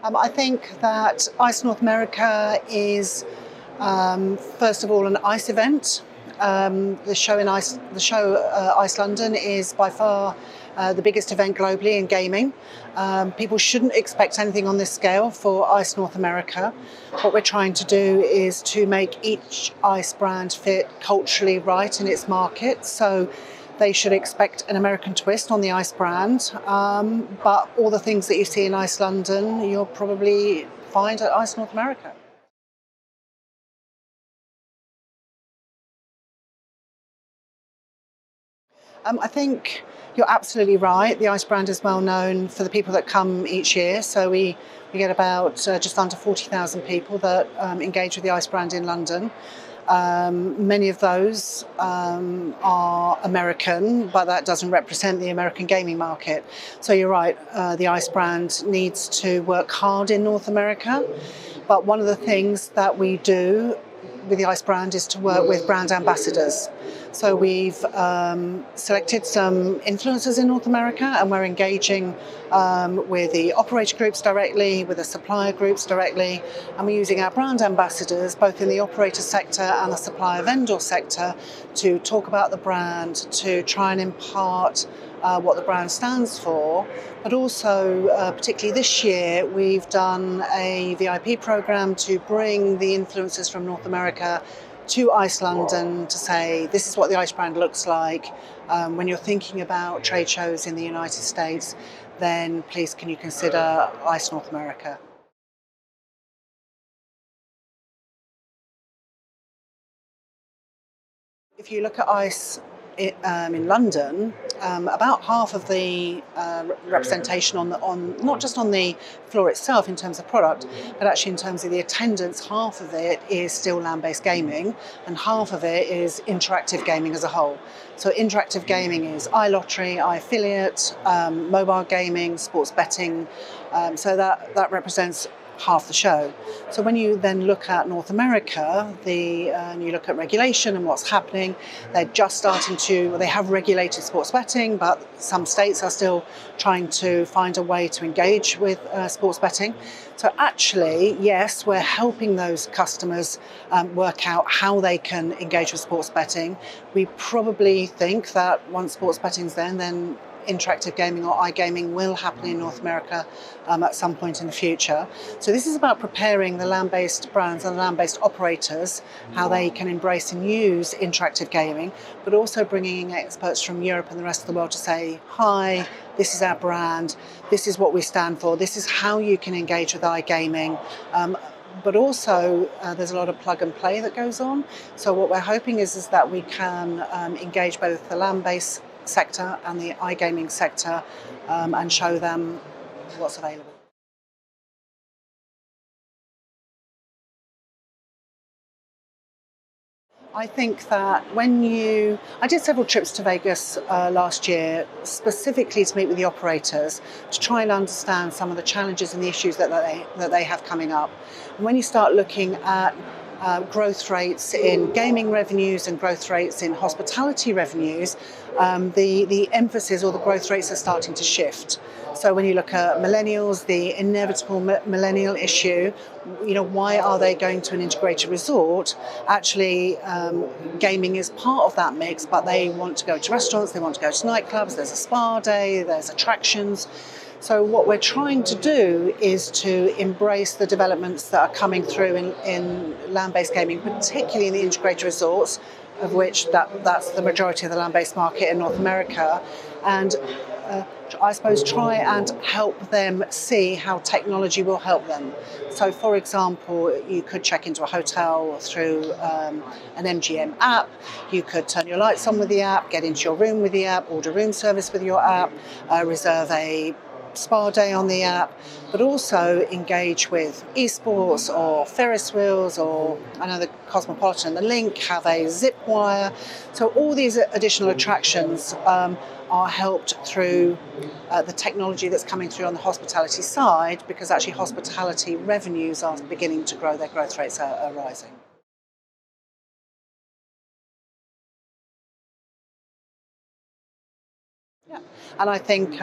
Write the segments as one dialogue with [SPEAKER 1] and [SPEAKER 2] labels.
[SPEAKER 1] I think that Ice North America is, first of all, an ice event. The show Ice London is by far the biggest event globally in gaming. People shouldn't expect anything on this scale for Ice North America. What we're trying to do is to make each ice brand fit culturally right in its market. So they should expect an American twist on the ice brand, but all the things that you see in Ice London, you'll probably find at Ice North America. I think you're absolutely right. The ice brand is well known for the people that come each year. So we get about just under 40,000 people that engage with the ice brand in London. Many of those are American, but that doesn't represent the American gaming market. So you're right, the ice brand needs to work hard in North America. But one of the things that we do with the ice brand is to work with brand ambassadors. So we've selected some influencers in North America, and we're engaging with the operator groups directly, with the supplier groups directly, and we're using our brand ambassadors both in the operator sector and the supplier vendor sector to talk about the brand, to try and impart what the brand stands for, but also particularly this year we've done a VIP program to bring the influencers from North America to Ice London to say this is what the ice brand looks like. When you're thinking about trade shows in the United States, then please can you consider Ice North America. If you look at ice in London, about half of the representation on not just on the floor itself in terms of product, but actually in terms of the attendance, half of it is still land-based gaming, and half of it is interactive gaming as a whole. So interactive gaming is iLottery, iAffiliate, mobile gaming, sports betting. So that represents half the show. So when you then look at North America, you look at regulation and what's happening, they're just starting to, they have regulated sports betting, but some states are still trying to find a way to engage with sports betting. So actually, yes, we're helping those customers work out how they can engage with sports betting. We probably think that once sports betting's then interactive gaming or iGaming will happen in North America at some point in the future. So this is about preparing the land-based brands and the land-based operators, how they can embrace and use interactive gaming, but also bringing in experts from Europe and the rest of the world to say, hi, this is our brand, this is what we stand for, this is how you can engage with iGaming. But also there's a lot of plug and play that goes on. So what we're hoping is that we can engage both the land-based sector and the iGaming sector and show them what's available. I think that I did several trips to Vegas last year specifically to meet with the operators to try and understand some of the challenges and the issues that they have coming up. And when you start looking at growth rates in gaming revenues and growth rates in hospitality revenues, the emphasis or the growth rates are starting to shift. So when you look at millennials, the inevitable millennial issue, why are they going to an integrated resort? Actually, gaming is part of that mix, but they want to go to restaurants, they want to go to nightclubs, there's a spa day, there's attractions. So what we're trying to do is to embrace the developments that are coming through in land-based gaming, particularly in the integrated resorts, of which that's the majority of the land-based market in North America, and I suppose try and help them see how technology will help them. So for example, you could check into a hotel through an MGM app, you could turn your lights on with the app, get into your room with the app, order room service with your app, reserve a spa day on the app, but also engage with esports or Ferris wheels, or I know the Cosmopolitan and the Link have a zip wire. So all these additional attractions are helped through the technology that's coming through on the hospitality side, because actually hospitality revenues are beginning to grow, their growth rates are rising. Yeah. And I think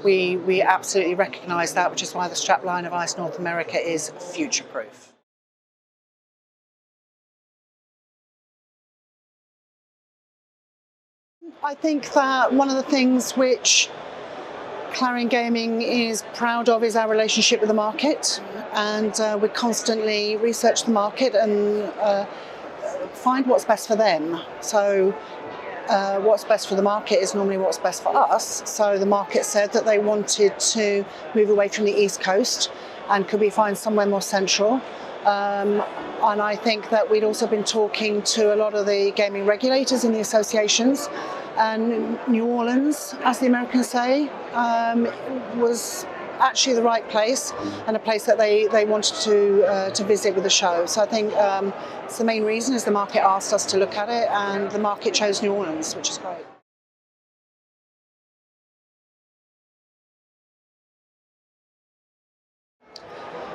[SPEAKER 1] we absolutely recognise that, which is why the strapline of ICE North America is future-proof. I think that one of the things which Clarion Gaming is proud of is our relationship with the market, and we constantly research the market and find what's best for them. So what's best for the market is normally what's best for us. So the market said that they wanted to move away from the East Coast, and could we find somewhere more central? And I think that we'd also been talking to a lot of the gaming regulators in the associations, and New Orleans, as the Americans say, was actually the right place, and a place that they wanted to visit with the show. So I think it's the main reason is the market asked us to look at it, and the market chose New Orleans, which is great.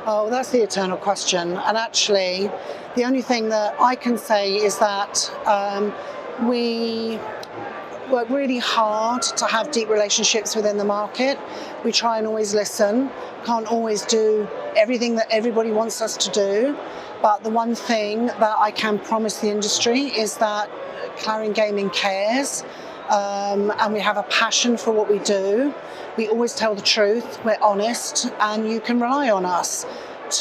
[SPEAKER 1] Oh, that's the eternal question. And actually, the only thing that I can say is that we work really hard to have deep relationships within the market. We try and always listen. Can't always do everything that everybody wants us to do. But the one thing that I can promise the industry is that Clarion Gaming cares, and we have a passion for what we do. We always tell the truth, we're honest, and you can rely on us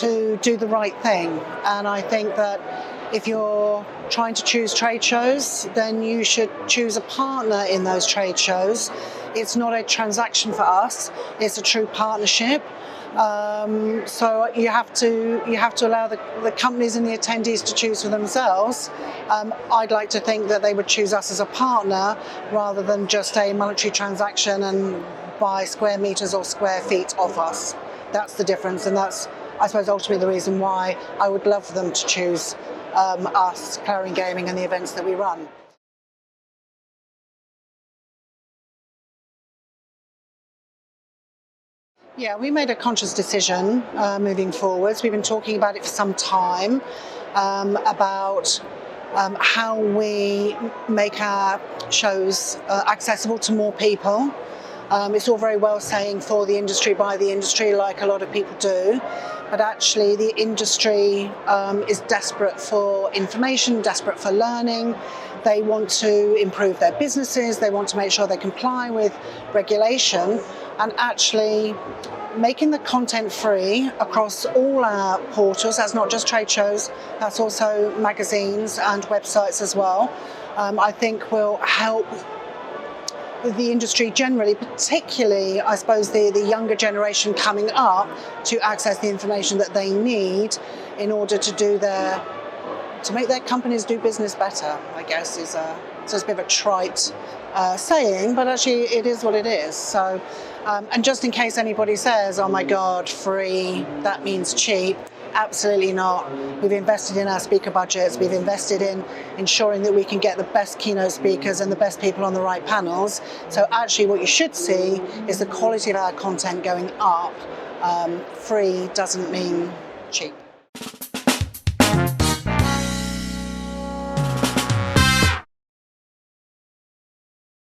[SPEAKER 1] to do the right thing. And I think that if you're trying to choose trade shows, then you should choose a partner in those trade shows. It's not a transaction for us, it's a true partnership. So you have to allow the companies and the attendees to choose for themselves. I'd like to think that they would choose us as a partner rather than just a monetary transaction and buy square meters or square feet off us. That's the difference, and that's, I suppose, ultimately the reason why I would love for them to choose us, Clarion Gaming, and the events that we run. Yeah, we made a conscious decision moving forwards. We've been talking about it for some time, about how we make our shows accessible to more people. It's all very well saying for the industry, by the industry, like a lot of people do, but actually the industry is desperate for information, desperate for learning. They want to improve their businesses, they want to make sure they comply with regulation, and actually making the content free across all our portals. That's not just trade shows, that's also magazines and websites as well. I think will help the industry generally, particularly, I suppose, the younger generation coming up, to access the information that they need in order to make their companies do business better, I guess, is so it's a bit of a trite saying, but actually it is what it is. So, and just in case anybody says, oh my God, free, that means cheap, absolutely not. We've invested in our speaker budgets, we've invested in ensuring that we can get the best keynote speakers and the best people on the right panels. So actually what you should see is the quality of our content going up. Free doesn't mean cheap.